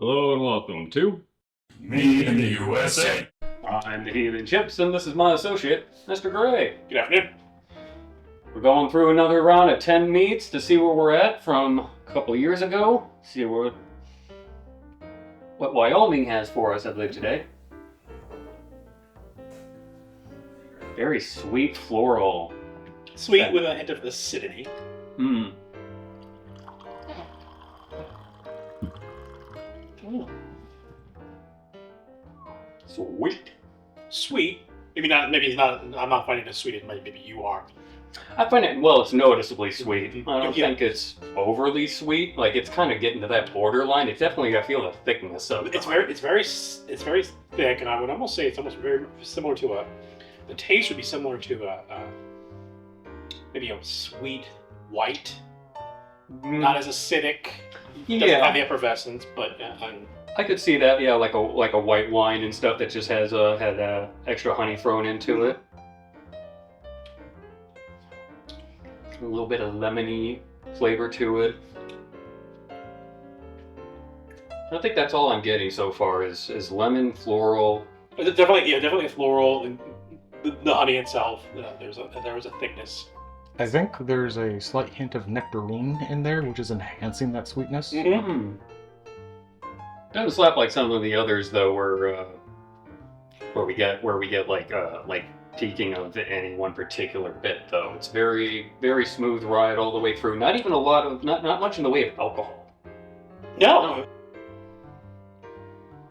Hello and welcome to Mead in the USA. I'm the Heathen Chips, and this is my associate, Mr. Gray. Good afternoon. We're going through another round of 10 meads to see where we're at from a couple years ago. See what Wyoming has for us, I believe, today. Very sweet floral. Sweet with a hint of acidity. Mmm. Sweet. Sweet. Maybe it's not. I'm not finding it as sweet as maybe you are. I find it, well, it's noticeably sweet. I don't Yeah. think it's overly sweet. Like, it's kind of getting to that borderline. It's definitely, I feel the thickness of it. It's very thick, and I would almost say it's almost very similar to the taste would be similar to maybe a sweet white, not as acidic. Doesn't have the effervescence, but I could see that, yeah, like a white wine and stuff that just has had extra honey thrown into it. A little bit of lemony flavor to it. I think that's all I'm getting so far is lemon, floral. it's definitely floral, and the honey itself. There was a thickness. I think there's a slight hint of nectarine in there, which is enhancing that sweetness. Mm-hmm. Doesn't slap like some of the others though, where we get like peaking of any one particular bit though. It's very, very smooth ride all the way through. Not even not much in the way of alcohol. No.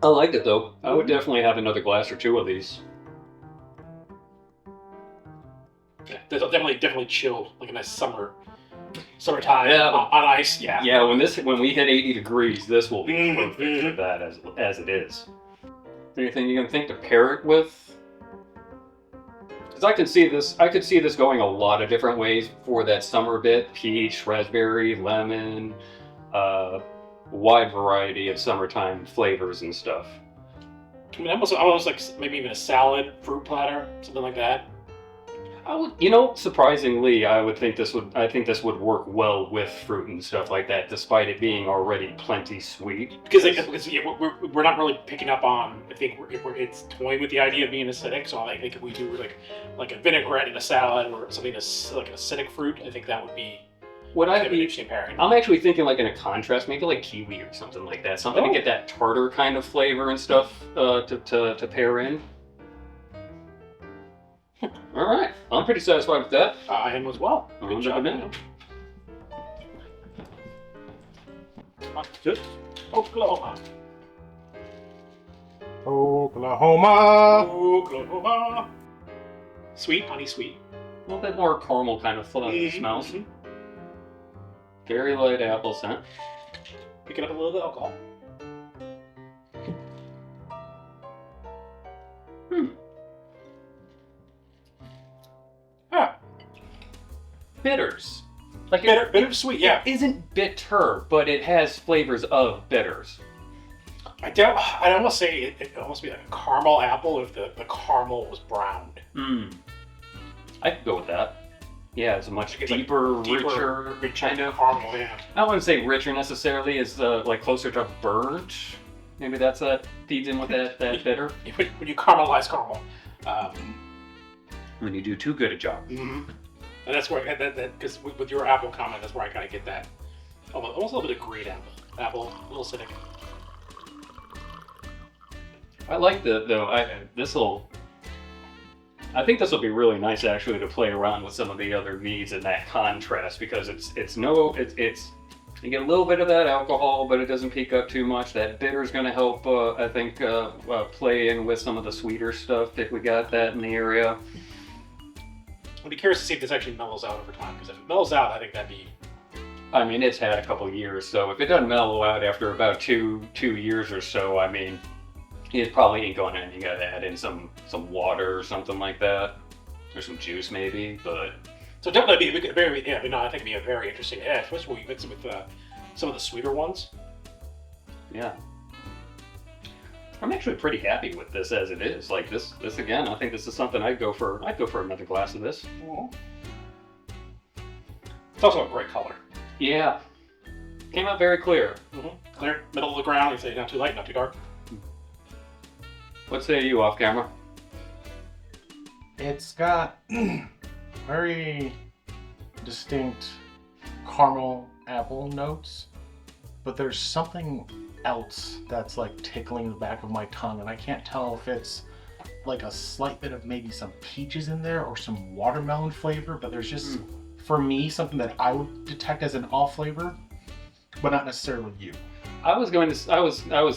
I liked it though. I would definitely have another glass or two of these. Yeah, definitely chilled, like a nice summertime Yeah. on ice. Yeah. Yeah, when we hit 80 degrees, this will be perfect for that as it is. Anything you can think to pair it with? Because I could see this going a lot of different ways for that summer bit. Peach, raspberry, lemon, wide variety of summertime flavors and stuff. I mean, almost like maybe even a salad, fruit platter, something like that. I would, surprisingly, I think this would work well with fruit and stuff like that, despite it being already plenty sweet. Because we're not really picking up on. I think it's toying with the idea of being acidic. So I think if we do like a vinaigrette in a salad or something like an acidic fruit, I think that would be Would I an be? interesting pairing. I'm actually thinking like in a contrast, maybe like kiwi or something like that. Something to get that tartar kind of flavor and stuff to pair in. All right, I'm pretty satisfied with that. I am as well. Good job. Just Oklahoma. Oklahoma. Sweet, honey sweet. A little bit more caramel kind of smells. Very light apple scent. Picking up a little bit of alcohol. Bitters. Like Bitter sweet, yeah. It isn't bitter, but it has flavors of bitters. I'd almost say it almost be like a caramel apple if the caramel was browned. I could go with that. Yeah, it's a much deeper, richer kind of caramel. Yeah. I wouldn't say richer necessarily, is like closer to burnt. Maybe that feeds in with that bitter. When you caramelize caramel. When you do too good a job. And that's where because with your apple comment, that's where I kind of get that almost a little bit of green apple, a little acidic. I like I think this will be really nice actually to play around with some of the other meads and that contrast, because it's you get a little bit of that alcohol, but it doesn't peak up too much. That bitter is going to help, I think, play in with some of the sweeter stuff if we got that in the area. I'd be curious to see if this actually mellows out over time, because if it mellows out, I think that'd be... I mean, it's had a couple of years, so if it doesn't mellow out after about two years or so, I mean, it probably ain't going in. You gotta add in some water or something like that, or some juice maybe, but... So definitely I think it'd be a very interesting add, especially when you mix it with some of the sweeter ones. Yeah. I'm actually pretty happy with this as it is. Like this again, I think this is something I'd go for another glass of this. It's also a great color. Yeah. Came out very clear. clear, middle of the ground. You say not too light, not too dark. What say you off camera? It's got very distinct caramel apple notes, but there's something else that's like tickling the back of my tongue, and I can't tell if it's like a slight bit of maybe some peaches in there or some watermelon flavor, but there's just, for me, something that I would detect as an off flavor, but not necessarily you. I was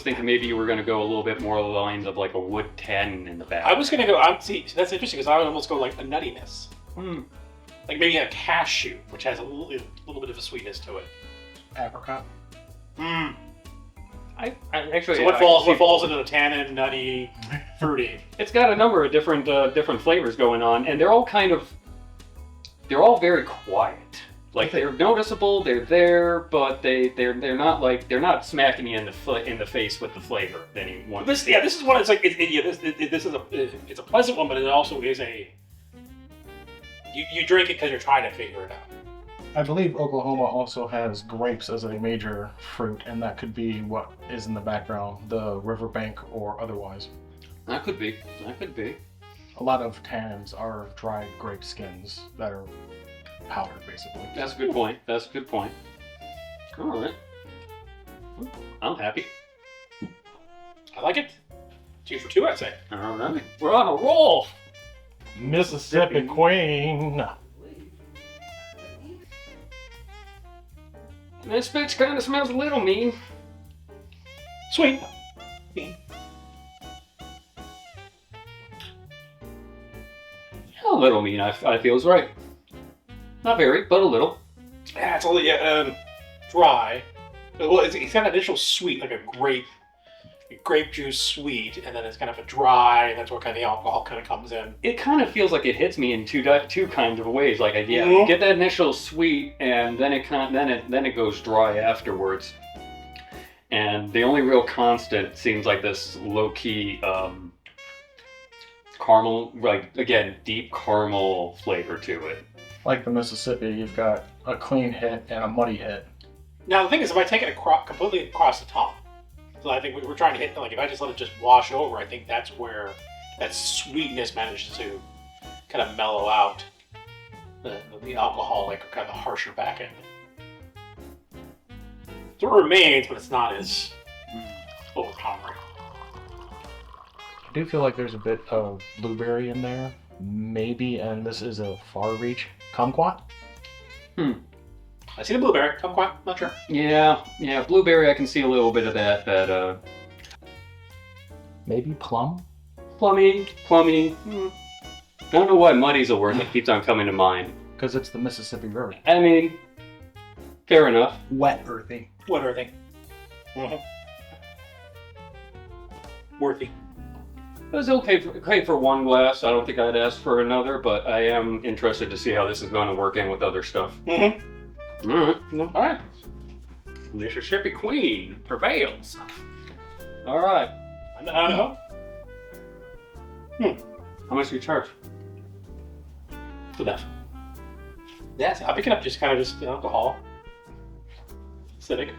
thinking maybe you were going to go a little bit more along the lines of like a wood tannin in the back. I was gonna go. See, that's interesting because I would almost go like a nuttiness, like maybe a cashew, which has a little bit of a sweetness to it. Apricot. I actually. So what falls into the tannin, nutty, fruity? It's got a number of different flavors going on, and they're all very quiet. Like they're noticeable, they're there, but they're not smacking you in the face with the flavor. This is one. It's like it's a pleasant one, but it also is a. You drink it because you're trying to figure it out. I believe Oklahoma also has grapes as a major fruit, and that could be what is in the background, the riverbank or otherwise. That could be. A lot of tannins are dried grape skins that are powdered, basically. That's a good point. All right. I'm happy. I like it. 2 for 2, I'd say. All right. We're on a roll. Mississippi Queen. This bitch kind of smells a little mean. Sweet. A little mean, I feel is right. Not very, but a little. Yeah, it's a little dry. Well, it's got an initial sweet, like a grape juice sweet, and then it's kind of a dry. And that's where kind of the alcohol kind of comes in. It kind of feels like it hits me in two kinds of ways. Like you get that initial sweet, and then it goes dry afterwards. And the only real constant seems like this low key caramel, like again deep caramel flavor to it. Like the Mississippi, you've got a clean hit and a muddy hit. Now the thing is, if I take it completely across the top, so I think we're trying to hit, like if I just let it just wash over, I think that's where that sweetness manages to kind of mellow out the alcoholic or kind of the harsher back end. So it remains, but it's not as overpowering. I do feel like there's a bit of blueberry in there, maybe, and this is a far reach, kumquat. I see the blueberry, kumquat, not sure. Yeah, blueberry. I can see a little bit of that. Maybe plum. Plummy. I don't know why muddy's a word that keeps on coming to mind. Because it's the Mississippi River. I mean, fair enough. Wet earthy. What are they? Worthy. It was okay for one glass. I don't think I'd ask for another, but I am interested to see how this is going to work in with other stuff. All right. Mississippi Queen prevails. All right. Idaho. How much do you charge? For that. Yeah, I'm picking up just alcohol. Acidic.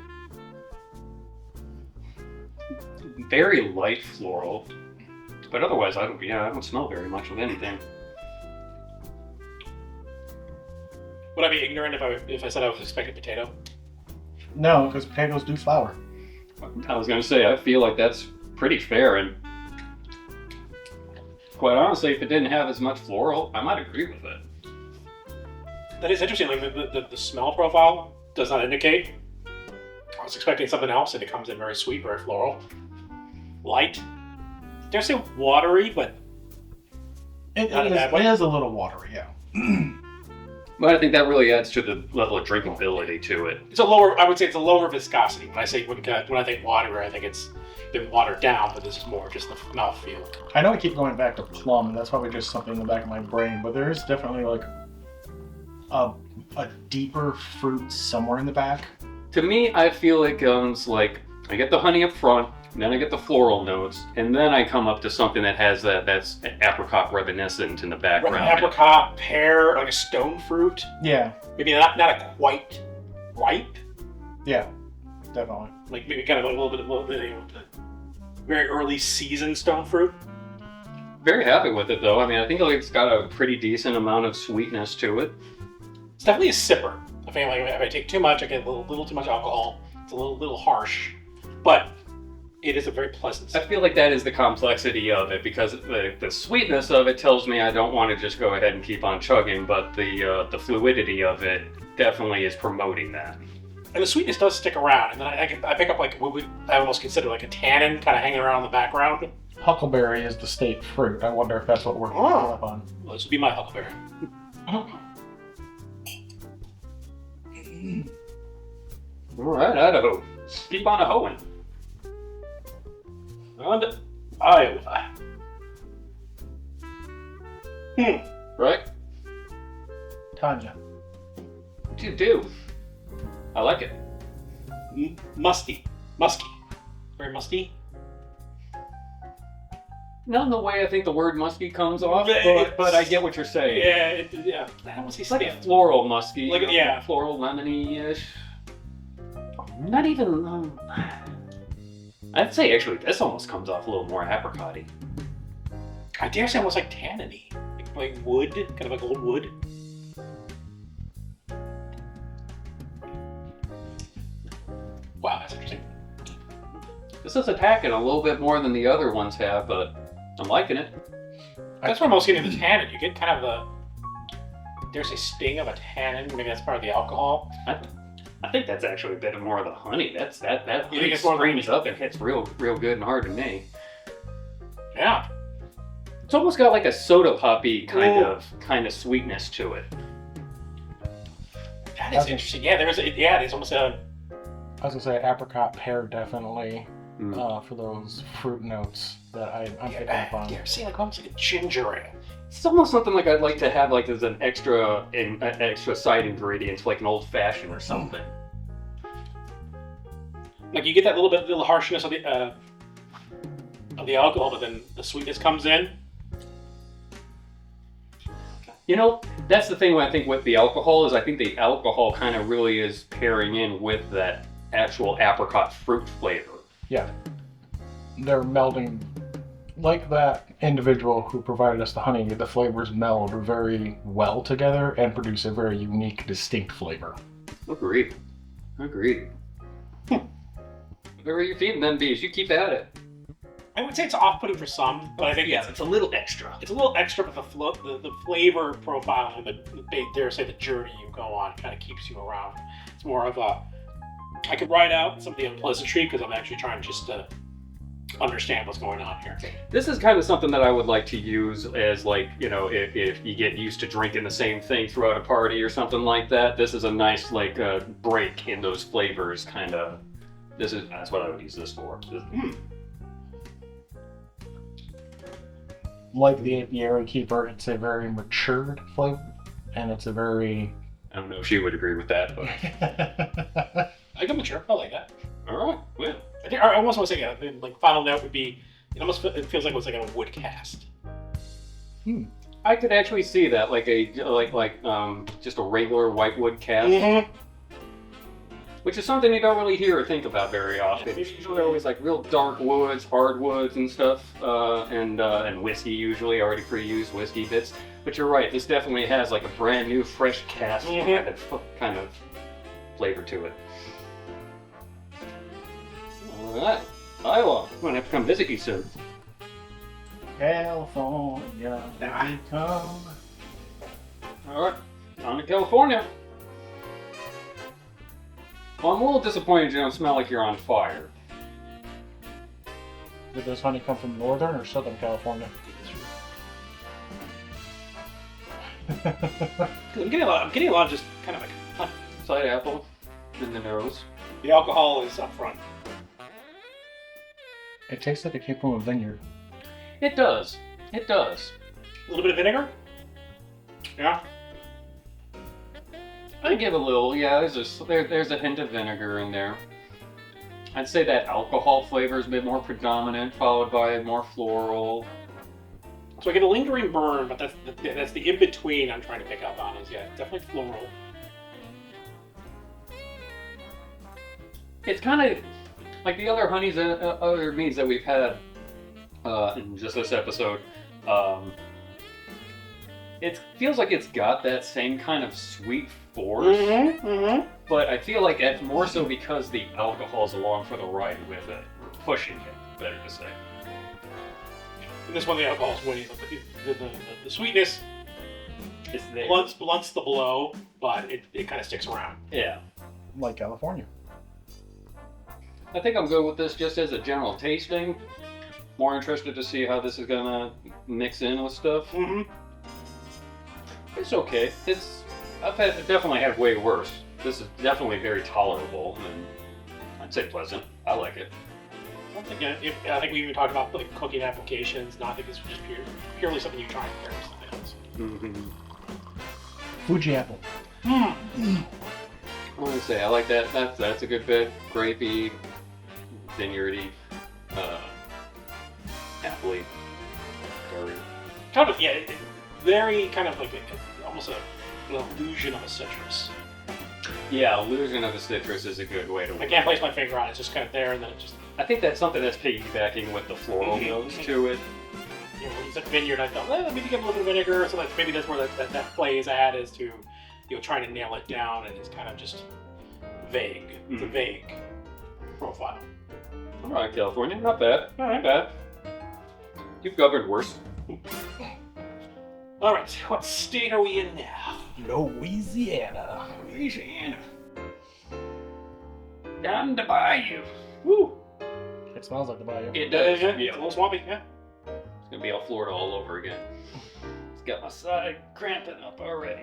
Very light floral, but otherwise I don't smell very much of anything. Would I be ignorant if I said I was expecting potato? No, because potatoes do flower. I was gonna say I feel like that's pretty fair, and quite honestly, if it didn't have as much floral, I might agree with it. That is interesting. Like the smell profile does not indicate. I was expecting something else, and it comes in very sweet, very floral, light. Dare I say watery, but It is a little watery, yeah. But I think that really adds to the level of drinkability to it. I would say it's a lower viscosity. When I think watery, I think it's been watered down, but this is more just the mouthfeel. I know I keep going back to plum, and that's probably just something in the back of my brain, but there is definitely like a deeper fruit somewhere in the back. To me, I feel it goes like I get the honey up front, then I get the floral notes, and then I come up to something that has that's apricot reminiscent in the background. Apricot, pear, like a stone fruit. Yeah. Maybe not a quite ripe. Yeah. definitely. Like maybe kind of a little bit very early season stone fruit. Very happy with it though. I mean, I think it's got a pretty decent amount of sweetness to it. It's definitely a sipper. I think like if I take too much, I get a little too much alcohol. It's a little harsh, but it is a very pleasant I sip. feel like that is the complexity of it because the sweetness of it tells me I don't want to just go ahead and keep on chugging, but the fluidity of it definitely is promoting that. And the sweetness does stick around, and then I pick up like what I almost consider like a tannin kind of hanging around in the background. Huckleberry is the state fruit. I wonder if that's what we're picking up on. Well, this would be my huckleberry. All right, Idaho. Keep on a-hoeing. On to Iowa. Right? Tanya. What you do? I like it. Musky. Very musky. Not in the way I think the word musky comes off, It's- but I get what you're saying. Yeah. I don't want to say It's like a stiff. floral musky. Like, yeah. Floral lemony-ish. Not even... I'd say actually this almost comes off a little more apricot-y. I dare say almost like tanniny. Like wood, kind of like old wood. Wow, that's interesting. This is attacking a little bit more than the other ones have, but I'm liking it. That's where I'm most getting the tannin. You get kind of the, dare say, sting of a tannin. Maybe that's part of the alcohol. I think that's actually a bit more of the honey. That You think it's more of the springs up and hits real good and hard to me. Yeah. It's almost got like a soda poppy kind of sweetness to it. That is interesting. Yeah, there's almost a. I was gonna say apricot pear definitely for those fruit notes that I'm picking up on. Dare say like almost like a ginger ale. It's almost something like I'd like to have like as an extra side ingredient, like an old fashioned or something. Like you get that little harshness of the alcohol, but then the sweetness comes in. You know, that's the thing I think with the alcohol is I think the alcohol kind of really is pairing in with that actual apricot fruit flavor. Yeah. They're melding, like that individual who provided us the honey, the flavors meld very well together and produce a very unique, distinct flavor. Agreed. Where are you feeding them bees? You keep at it. I would say it's off-putting for some, but I think it's a little extra. it's a little extra, but the flavor profile and dare say the journey you go on kind of keeps you around. It's more of a, I could ride out some of the unpleasantry because I'm actually trying just to understand what's going on here. This is kind of something that I would like to use as like, you know, if you get used to drinking the same thing throughout a party or something like that, this is a nice like break in those flavors kind of. That's what I would use this for. Like the Apiary Keeper, it's a very matured flavor, and it's a very... I don't know if she would agree with that, but... I can mature. I like that. All right, well. I almost want to say, like, final note would be, it feels like it was like a wood cast. I could actually see that, like just a regular whitewood cast. Mm-hmm. Which is something you don't really hear or think about very often. It's usually always like real dark woods, hardwoods and stuff, and whiskey usually, already pre-used whiskey bits. But you're right, this definitely has like a brand new, fresh cast kind of flavor to it. All right, Iowa, I'm gonna have to come visit you soon. California, here we come. All right, on to California. Well, I'm a little disappointed you don't smell like you're on fire. Did this honey come from Northern or Southern California? I'm getting a lot of just kind of like Side apple in the nose. the alcohol is up front. It tastes like it came from a vineyard. It does. It does. A little bit of vinegar. Yeah. I give a little, yeah. There's a hint of vinegar in there. I'd say that alcohol flavor is a bit more predominant, followed by more floral. So I get a lingering burn, but that's the in between I'm trying to pick up on. Is definitely floral. It's kind of like the other honeys and other meads that we've had in just this episode. It feels like it's got that same kind of sweet force, but I feel like it's more so because the alcohol's along for the ride with it, pushing it, better to say. And this one, the alcohol's winning. The sweetness It's there. blunts the blow, but it kind of sticks around. Yeah. Like California. I think I'm good with this just as a general tasting. More interested to see how this is gonna mix in with stuff. It's okay. I've definitely had way worse. This is definitely very tolerable, and I'd say pleasant. I like it. Again, I think we even talked about like cooking applications. I think it's just purely something you try and compare to something else. Fuji apple. I want to say I like that. That's a good bit. Grapey, vineyardy, appley, berry. Kind of, yeah, very kind of like almost an illusion of a citrus. Yeah, illusion of a citrus is a good way to. I can't place my finger on it. It's just kind of there, and then it just. I think that's something that's piggybacking with the floral notes to it. You know, when you said vineyard, I thought, well, maybe give a little bit of vinegar, so maybe that's where that play is at, is to, trying to nail it down, and it's kind of just vague. It's a vague profile. All right, California, not bad. All right. Not bad. You've covered worse. All right, what state are we in now? Louisiana. Louisiana. Down the bayou. Woo! It smells like the bayou. It does. It's a little swampy, yeah. It's gonna be all Florida all over again. It's got my side cramping up already.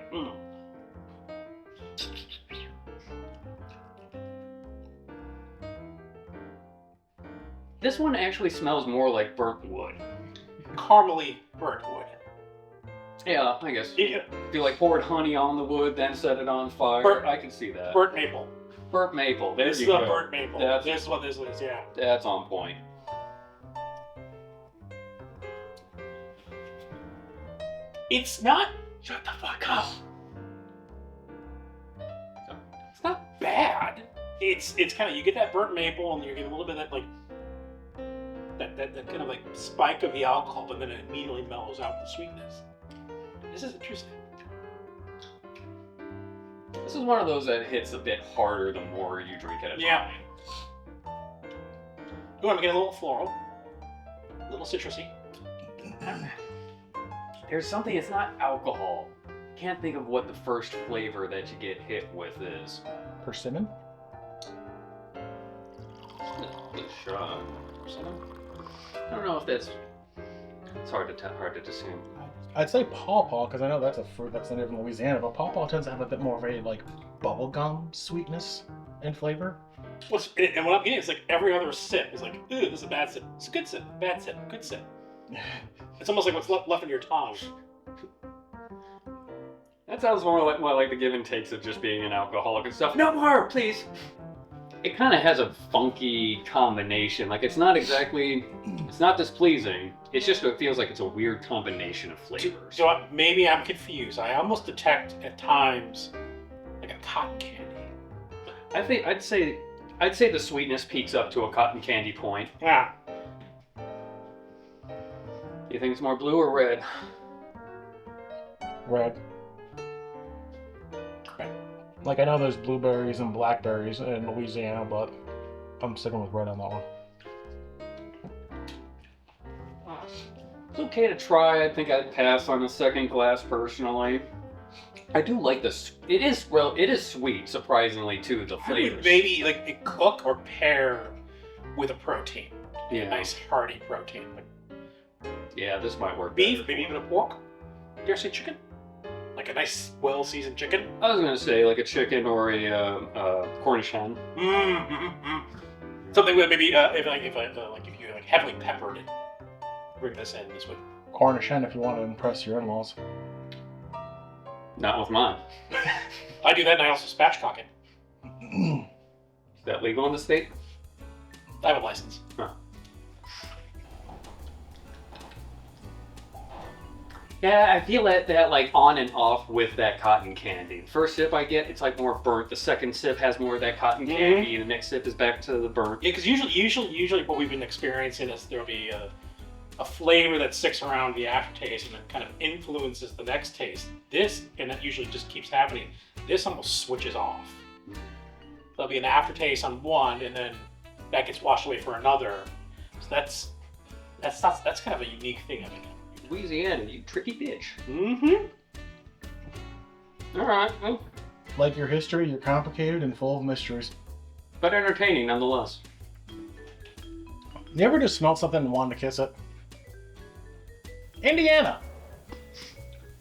This one actually smells more like burnt wood. Caramely burnt wood. Yeah, I guess. Yeah. If you like poured honey on the wood, then set it on fire, I can see that. Burnt maple. Burnt maple. There This you is go. a burnt maple. That's- This is what this is, yeah. That's on point. It's not. Shut the fuck up. It's not bad. It's kind of, you get that burnt maple, and you get a little bit of that like that kind of like spike of the alcohol, but then it immediately mellows out the sweetness. This is interesting. This is one of those that hits a bit harder the more you drink it at a Yeah. time. Ooh, I'm getting a little floral, a little citrusy. There's something, it's not alcohol. Can't think of what the first flavor that you get hit with is. Persimmon? Sure. I don't know if that's. It's hard to discern. I'd say pawpaw, because I know that's a fruit that's native in Louisiana, but pawpaw tends to have a bit more of a like bubblegum sweetness and flavor. And what I'm getting is like every other sip is like, ooh, this is a bad sip. It's a good sip, bad sip, good sip. It's almost like what's left in your tongue. That sounds more like the give and takes of just being an alcoholic and stuff. No more, please. It kind of has a funky combination. Like it's not displeasing. It's just it feels like it's a weird combination of flavors. So maybe I'm confused. I almost detect at times like a cotton candy. I'd say the sweetness peaks up to a cotton candy point. Yeah. You think it's more blue or red? Red. Like I know there's blueberries and blackberries in Louisiana, but I'm sticking with red on that one. It's okay to try. I think I'd pass on a second glass personally. I do like this. It is sweet, surprisingly, too. The I flavors. would maybe like a cook or pair with a protein. Yeah. A nice hearty protein. Like Yeah, this might work. beef, better. maybe even a pork. Dare I say chicken? Like a nice, well-seasoned chicken. I was gonna say like a chicken or a Cornish hen. Something with maybe if you like heavily peppered it. Bring this in. This would. Cornish hen if you want to impress your in-laws. Not with mine. I do that, and I also spatchcock it. Is that legal in the state? I have a license. Huh. Yeah, I feel that like on and off with that cotton candy. The first sip I get, it's like more burnt. The second sip has more of that cotton candy. The next sip is back to the burnt. Yeah, because usually what we've been experiencing is there'll be a flavor that sticks around the aftertaste and then kind of influences the next taste. This, and that usually just keeps happening, this almost switches off. There'll be an aftertaste on one, and then that gets washed away for another. So that's kind of a unique thing, I think. Louisiana, you tricky bitch. Mm-hmm. All right, well, Like your history, you're complicated and full of mysteries. but entertaining nonetheless. You ever just smelled something and wanted to kiss it? Indiana!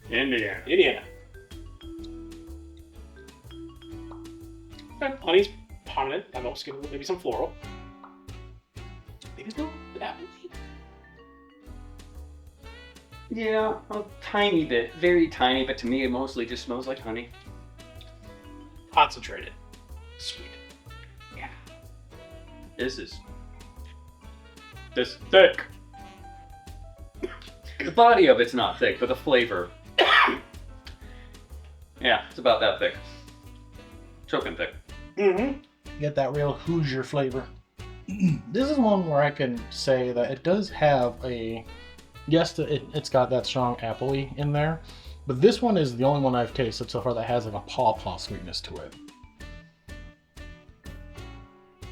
Indiana. Okay, honey's prominent. I'm also getting maybe some floral. Maybe no apple. Yeah, a tiny bit, very tiny, but to me it mostly just smells like honey. Concentrated. Sweet. Yeah. This thick. The body of it's not thick, but the flavor. Yeah, it's about that thick. Choking thick. Mm-hmm. Get that real Hoosier flavor. This is one where I can say that it does have a... Yes, it's got that strong apple-y in there, but this one is the only one I've tasted so far that has like a pawpaw sweetness to it.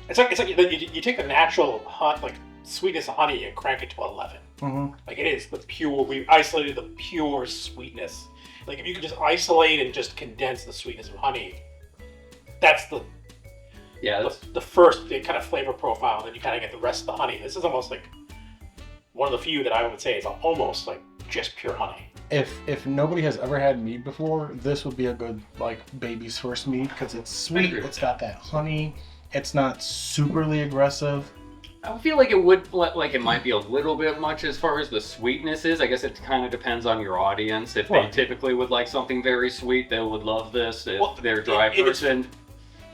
It's like you take the natural sweetness of honey and crank it to 11. Mm-hmm. Like it is the pure. We isolated the pure sweetness. Like if you could just isolate and just condense the sweetness of honey, that's the first kind of flavor profile. Then you kind of get the rest of the honey. This is almost like one of the few that I would say is almost like just pure honey. If nobody has ever had mead before, this would be a good like baby's first mead because it's sweet. It's got that honey. It's not superly aggressive. I feel like it would, like it might be a little bit much as far as the sweetness is. I guess it kind of depends on your audience. If they typically would like something very sweet, they would love this. If they're a dry person.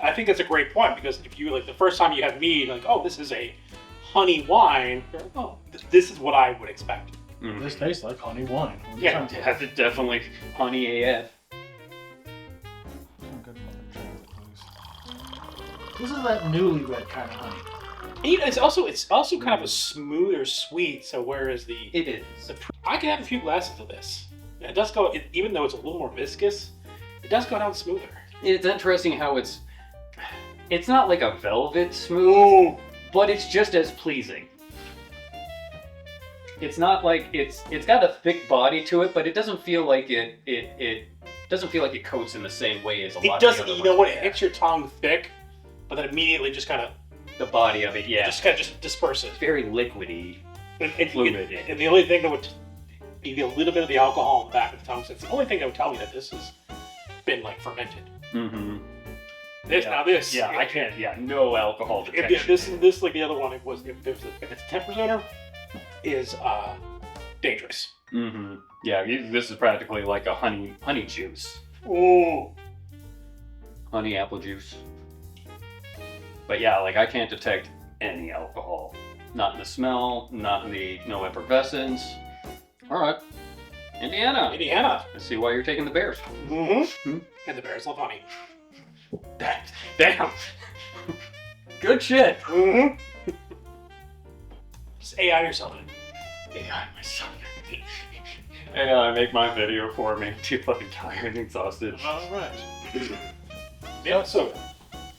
I think that's a great point because if you like the first time you have mead, like, oh, this is a honey wine, you're like, oh, this is what I would expect. Mm. This tastes like honey wine. Yeah, definitely honey AF. This is that newlywed kind of honey. It's also kind of a smoother sweet. So whereas it is. I could have a few glasses of this. And it does go, even though it's a little more viscous, it does go down smoother. It's interesting how it's not like a velvet smooth, but it's just as pleasing. It's not like it's got a thick body to it, but it doesn't feel like it doesn't feel like it coats in the same way as a lot of the other ones. You know what? It hits your tongue thick, but then immediately just kind of the body of it, yeah, just kind of just disperses. Very liquidy, and fluid. And the only thing that would be a little bit of the alcohol in the back of the tongue. So it's the only thing that would tell me that this has been like fermented. Mm-hmm. This. Yeah, I can't. Yeah, no alcohol detection. This like the other one. If it's 10%, is dangerous. Mm-hmm. Yeah, this is practically like a honey juice. Ooh. Honey apple juice. But yeah, like I can't detect any alcohol. Not in the smell, not in the no effervescence. All right, Indiana. Let's see why you're taking the Bears. Mm-hmm. And the Bears love honey. Damn. Good shit. Mm-hmm. Just AI yourself in. AI myself. AI make my video for me. Too fucking tired and exhausted. All right. Minnesota.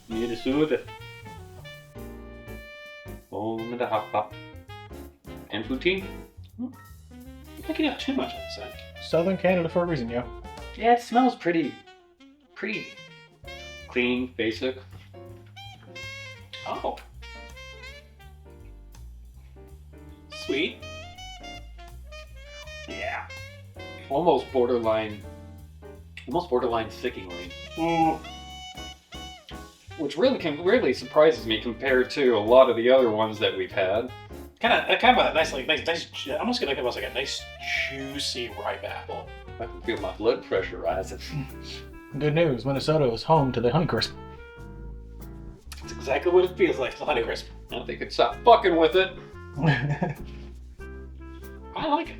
Minnesota. Home of the hot pot. And poutine. I can't have too much on this end. Southern Canada for a reason, yo. Yeah, it smells pretty clean, basic. Oh. Sweet. Yeah. Almost borderline sickeningly. Ooh. Which really surprises me compared to a lot of the other ones that we've had. Kind of a nice, almost like a nice juicy ripe apple. I can feel my blood pressure rising. Good news, Minnesota is home to the Honeycrisp. That's exactly what it feels like, the Honeycrisp. I don't think I'd stop fucking with it. I like it.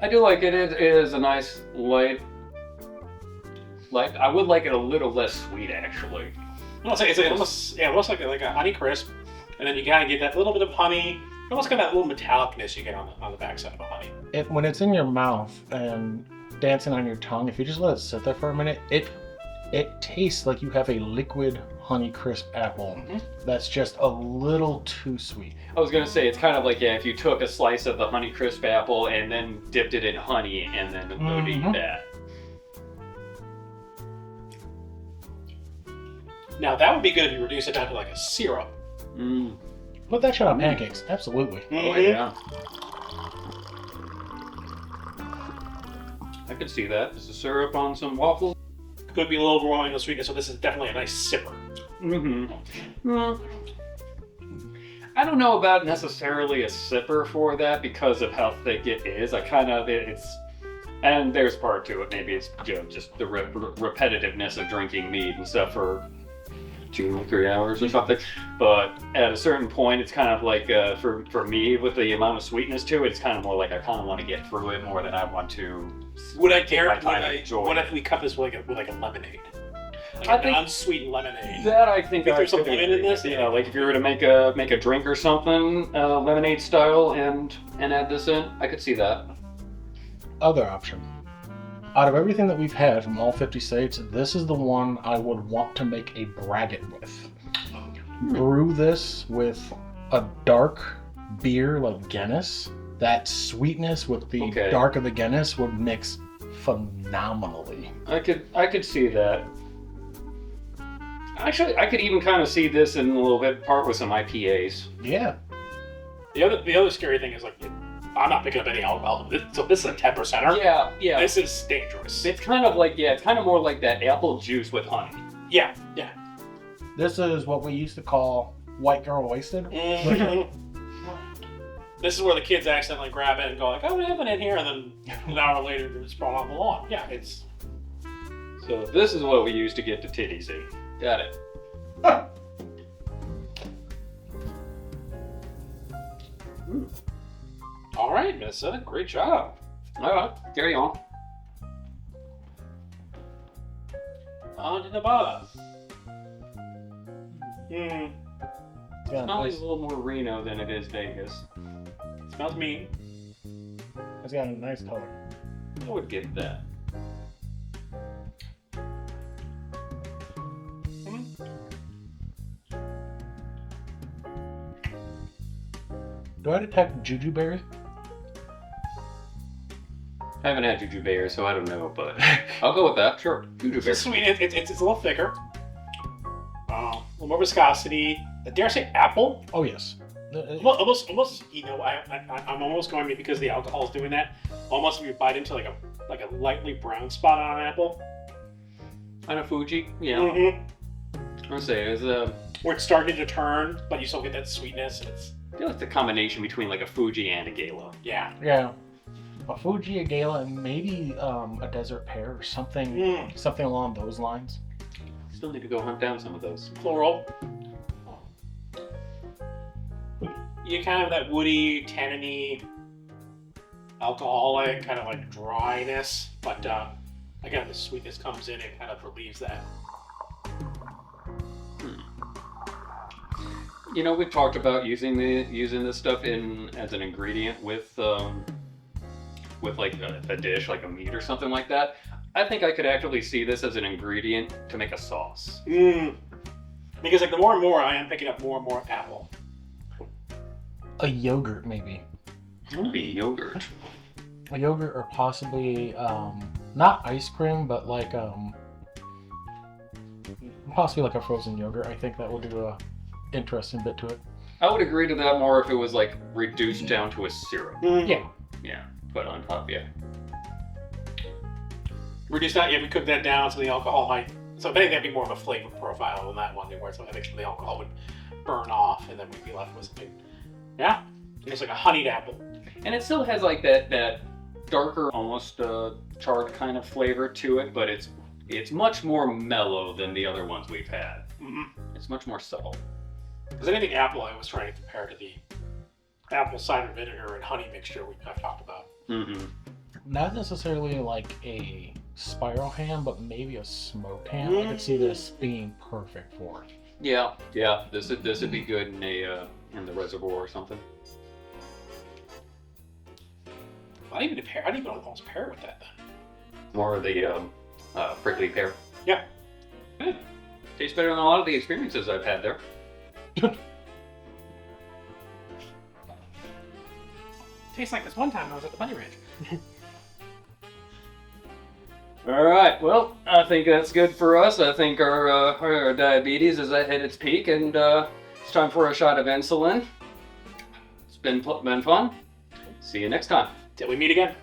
I do like it. It is a nice light. I would like it a little less sweet, actually. It's almost like a honey crisp, and then you kind of get that little bit of honey. You almost got that little metallicness you get on the backside of a honey. When it's in your mouth and dancing on your tongue, if you just let it sit there for a minute, it tastes like you have a liquid honey crisp apple that's just a little too sweet. I was gonna say it's kind of like if you took a slice of the honey crisp apple and then dipped it in honey and then would eat that. Now that would be good if you reduce it down to like a syrup. Put that shit on pancakes, absolutely. Oh yeah. I could see that. Just a syrup on some waffles. Could be a little overwhelming with sweetness, so this is definitely a nice sipper. I don't know about necessarily a sipper for that because of how thick it is. And there's part to it. Maybe it's just the repetitiveness of drinking mead and stuff for 2 or 3 hours or something. But at a certain point, it's kind of like for me with the amount of sweetness to it, it's kind of more like I kind of want to get through it more than I want to. What if we cut this with like a lemonade? Like an unsweetened lemonade. That I think there's some lemon in this. Yeah, like if you were to make a drink or something, lemonade style, and add this in, I could see that. Other option. Out of everything that we've had from all 50 states, this is the one I would want to make a braggot with. Brew this with a dark beer like Guinness. That sweetness with the dark of the Guinness would mix phenomenally. I could see that. Actually, I could even kind of see this in a little bit part with some IPAs. Yeah. The other scary thing is like I'm not picking up any alcohol. So this is a 10%er. Yeah. This is dangerous. It's kind of like it's kind of more like that apple juice with honey. Yeah. This is what we used to call white girl wasted. This is where the kids accidentally grab it and go like, "Oh, we have it in here," and then an hour later it's brought on the lawn. Yeah, it's. So this is what we use to get to titties in. Got it. All right, Minnesota, great job. All right, carry on. On to Nevada. Smells a little more Reno than it is Vegas. Smells mean. It's got a nice color. I would get that. Do I detect juju berry? I haven't had juju berry, so I don't know, but I'll go with that. Sure, juju berry. It's sweet. It's a little thicker. A little more viscosity. Dare I say apple? Oh yes. Almost. You know, I'm almost going to, because the alcohol is doing that. Almost if you bite into like a lightly brown spot on an apple. On a Fuji, yeah. Mm-hmm. I'll say it's where it's starting to turn, but you still get that sweetness. And I feel like the combination between like a Fuji and a Gala. Yeah. Yeah. A Fuji, a Gala, and maybe a desert pear or something. Something along those lines. Still need to go hunt down some of those. Floral. You kind of have that woody, tanniny, alcoholic, kind of like dryness, but again, the sweetness comes in and kind of relieves that. You know, we've talked about using this stuff as an ingredient with like a dish, like a meat or something like that. I think I could actually see this as an ingredient to make a sauce. Because like the more and more I am picking up more and more apple. A yogurt, maybe. Maybe yogurt. A yogurt, or possibly not ice cream, but like possibly like a frozen yogurt. I think that would do a interesting bit to it. I would agree to that more if it was like reduced down to a syrup. Yeah. Yeah, put on top, yeah. Reduce that, we cook that down so the alcohol might. So I think that'd be more of a flavor profile than that one, where I think the alcohol would burn off and then we'd be left with something. Yeah, it's like a honeyed apple. And it still has like that darker, almost charred kind of flavor to it, but it's much more mellow than the other ones we've had. It's much more subtle. Because anything apple, I was trying to compare to the apple cider vinegar and honey mixture I've talked about. not necessarily like a spiral ham, but maybe a smoked ham. I could see this being perfect for it. Yeah. This would be good in the reservoir or something. I'd even almost pair it with that then. More of the prickly pear. Yeah. Good. Tastes better than a lot of the experiences I've had there. Tastes like this one time I was at the Bunny Ranch. All right. Well, I think that's good for us. I think our diabetes is at its peak, and it's time for a shot of insulin. It's been fun. See you next time. Till we meet again.